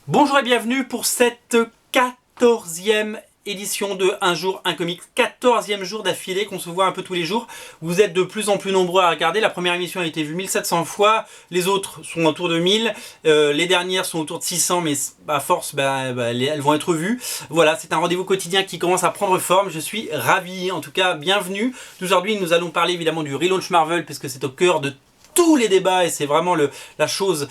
Bonjour et bienvenue pour cette 14e édition de Un jour, un comics. 14e jour d'affilée qu'on se voit un peu tous les jours. Vous êtes de plus en plus nombreux à regarder. La première émission a été vue 1700 fois. Les autres sont autour de 1000. Les dernières sont autour de 600, mais à force, elles vont être vues. Voilà, c'est un rendez-vous quotidien qui commence à prendre forme. Je suis ravi. En tout cas, bienvenue. Aujourd'hui, nous allons parler évidemment du relaunch Marvel, puisque c'est au cœur de tous les débats et c'est vraiment la chose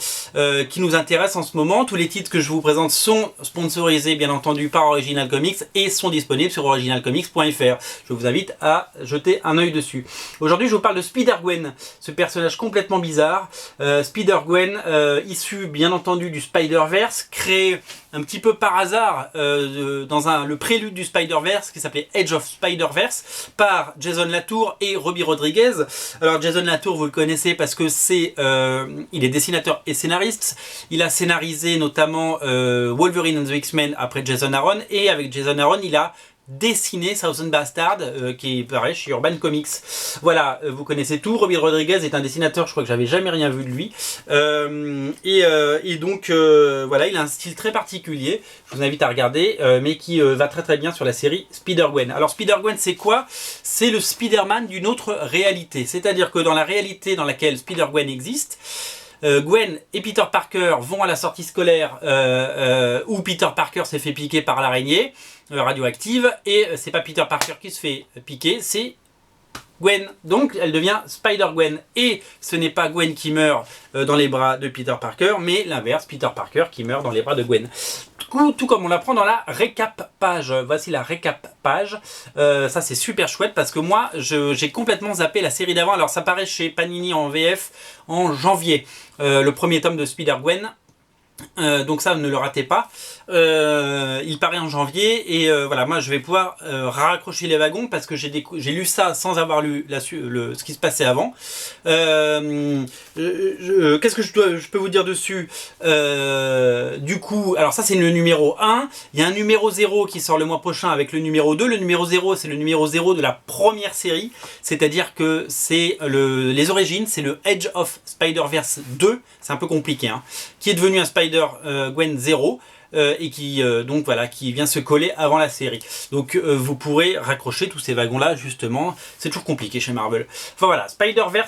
qui nous intéresse en ce moment. Tous les titres que je vous présente sont sponsorisés bien entendu par Original Comics et sont disponibles sur originalcomics.fr. Je vous invite à jeter un œil dessus. Aujourd'hui je vous parle de Spider-Gwen, ce personnage complètement bizarre. Spider-Gwen, issu bien entendu du Spider-Verse, créé un petit peu par hasard dans le prélude du Spider-Verse qui s'appelait Age of Spider-Verse par Jason Latour et Robbie Rodriguez. Alors Jason Latour, vous le connaissez parce que il est dessinateur et scénariste. Il a scénarisé notamment Wolverine and the X-Men après Jason Aaron, et avec Jason Aaron il a dessiné Thousand Bastard qui paraît chez Urban Comics. Voilà, vous connaissez tout. Robbie Rodriguez est un dessinateur, je crois que j'avais jamais rien vu de lui. Voilà, il a un style très particulier, je vous invite à regarder, mais qui va très très bien sur la série Spider-Gwen. Alors Spider-Gwen c'est quoi? C'est le Spider-Man d'une autre réalité. C'est-à-dire que dans la réalité dans laquelle Spider-Gwen existe, Gwen et Peter Parker vont à la sortie scolaire où Peter Parker s'est fait piquer par l'araignée radioactive, et c'est pas Peter Parker qui se fait piquer, c'est Gwen. Donc elle devient Spider-Gwen, et ce n'est pas Gwen qui meurt dans les bras de Peter Parker, mais l'inverse, Peter Parker qui meurt dans les bras de Gwen. Tout comme on l'apprend dans la récap page. Voici la récap page. Ça c'est super chouette parce que moi j'ai complètement zappé la série d'avant. Alors ça paraît chez Panini en VF en janvier, le premier tome de Spider-Gwen. Donc ça, ne le ratez pas. Il paraît en janvier, et voilà, moi je vais pouvoir raccrocher les wagons parce que j'ai lu ça sans avoir lu ce qui se passait avant. Qu'est-ce que je peux vous dire dessus? Du coup, alors ça c'est le numéro 1. Il y a un numéro 0 qui sort le mois prochain avec le numéro 2. Le numéro 0, c'est le numéro 0 de la première série, c'est-à-dire que c'est les origines, c'est le Age of Spider-Verse 2. C'est un peu compliqué, hein, qui est devenu un Spider-Gwen 0. Et qui donc voilà, qui vient se coller avant la série. Donc vous pourrez raccrocher tous ces wagons là, justement. C'est toujours compliqué chez Marvel. Enfin voilà, Spider-Gwen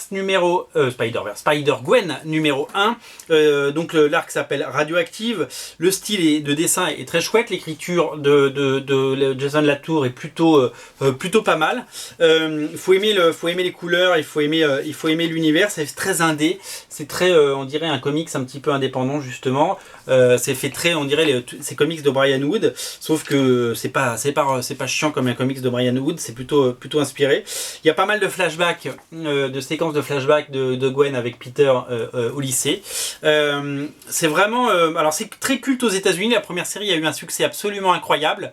numéro 1. Donc l'arc s'appelle Radioactive. Le style de dessin est très chouette. L'écriture de Jason Latour est plutôt pas mal. Il faut aimer les couleurs, il faut aimer l'univers. C'est très indé. C'est très on dirait un comics un petit peu indépendant, justement. C'est fait très, on dirait ces comics de Brian Wood, sauf que c'est pas chiant comme un comics de Brian Wood, c'est plutôt inspiré. Il y a pas mal de flashbacks, de séquences de flashbacks de Gwen avec Peter au lycée. C'est vraiment, alors c'est très culte aux États-Unis. La première série a eu un succès absolument incroyable,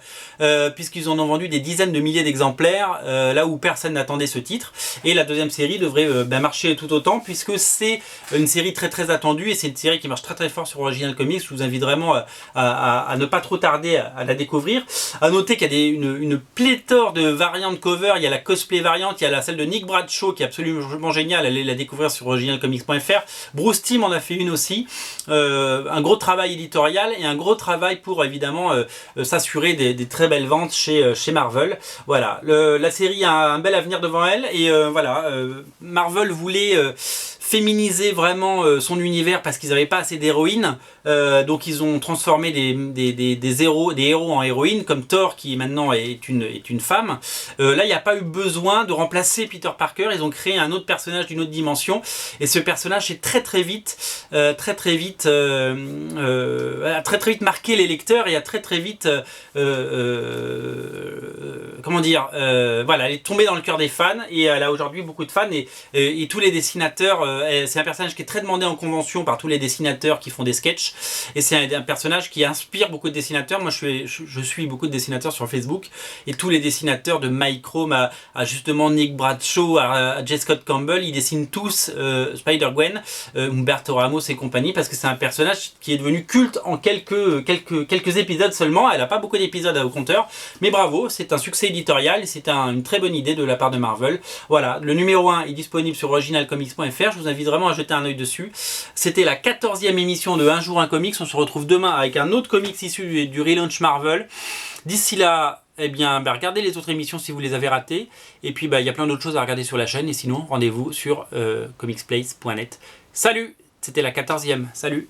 puisqu'ils en ont vendu des dizaines de milliers d'exemplaires, là où personne n'attendait ce titre. Et la deuxième série devrait marcher tout autant, puisque c'est une série très très attendue, et c'est une série qui marche très très fort sur Original Comics. Je vous invite vraiment à ne pas trop tarder à la découvrir. À noter qu'il y a une pléthore de variantes cover. Il y a la cosplay variante, il y a celle de Nick Bradshaw qui est absolument géniale. Allez la découvrir sur originalcomics.fr. Bruce Timm en a fait une aussi. Un gros travail éditorial et un gros travail pour évidemment s'assurer des très belles ventes chez Marvel. Voilà, la série a un bel avenir devant elle, et voilà, Marvel voulait féminiser vraiment son univers parce qu'ils n'avaient pas assez d'héroïnes, donc ils ont transformé des héros en héroïnes, comme Thor qui maintenant est une femme. Là il n'y a pas eu besoin de remplacer Peter Parker, ils ont créé un autre personnage d'une autre dimension, et ce personnage est très vite marqué les lecteurs, et a très vite comment dire, voilà, elle est tombée dans le cœur des fans, et elle a aujourd'hui beaucoup de fans, et tous les dessinateurs, c'est un personnage qui est très demandé en convention par tous les dessinateurs qui font des sketchs, et c'est un personnage qui inspire beaucoup de dessinateurs. Moi je suis beaucoup de dessinateurs sur Facebook, et tous les dessinateurs de Microme à justement Nick Bradshaw à J. Scott Campbell, ils dessinent tous Spider-Gwen, Humberto Ramos et compagnie, parce que c'est un personnage qui est devenu culte en quelques épisodes seulement. Elle n'a pas beaucoup d'épisodes au compteur, mais bravo, c'est un succès éditorial, et c'est une très bonne idée de la part de Marvel. Voilà, le numéro 1 est disponible sur originalcomics.fr. Je vous vous invite vraiment à jeter un œil dessus. C'était la 14e émission de Un jour un comics. On se retrouve demain avec un autre comics issu du relaunch Marvel. D'ici là, eh bien, regardez les autres émissions si vous les avez ratées. Et puis, il y a plein d'autres choses à regarder sur la chaîne. Et sinon, rendez-vous sur comicsplace.net. Salut! C'était la 14e. Salut!